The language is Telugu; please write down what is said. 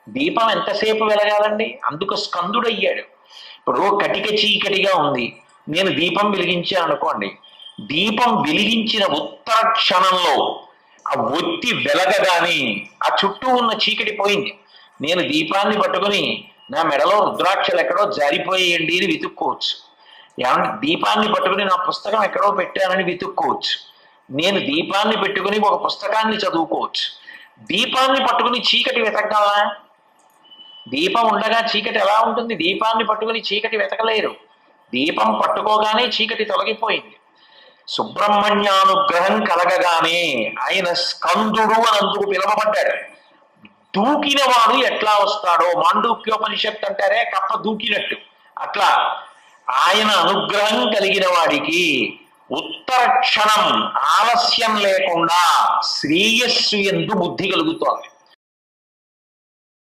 దీపం ఎంతసేపు వెలగాలండి? అందుకు స్కందుడయ్యాడు. ఇప్పుడు కటిక చీకటిగా ఉంది, నేను దీపం వెలిగించాను అనుకోండి, దీపం వెలిగించిన ఉత్తర క్షణంలో ఆ ఒత్తి వెలగగానే ఆ చుట్టూ ఉన్న చీకటి పోయింది. నేను దీపాన్ని పట్టుకుని నా మెడలో రుద్రాక్షలు ఎక్కడో జారిపోయేయండి అని వెతుక్కోవచ్చు. ఏమంటే దీపాన్ని పట్టుకుని నా పుస్తకం ఎక్కడో పెట్టానని వెతుక్కోవచ్చు. నేను దీపాన్ని పెట్టుకుని ఒక పుస్తకాన్ని చదువుకోవచ్చు. దీపాన్ని పట్టుకుని చీకటి వెతకగలనా? దీపం ఉండగా చీకటి ఎలా ఉంటుంది? దీపాన్ని పట్టుకుని చీకటి వెతకలేరు. దీపం పట్టుకోగానే చీకటి తొలగిపోయింది. సుబ్రహ్మణ్యానుగ్రహం కలగగానే ఆయన స్కందుడు అని అందుకు పిలవబడ్డాడు. దూకిన వాడు ఎట్లా వస్తాడో, మాండూక్యోపనిషత్తు అంటారే కప్ప దూకినట్టు, అట్లా ఆయన అనుగ్రహం కలిగిన వాడికి ఉత్తర క్షణం ఆలస్యం లేకుండా శ్రేయస్సు యందు బుద్ధి కలుగుతోంది.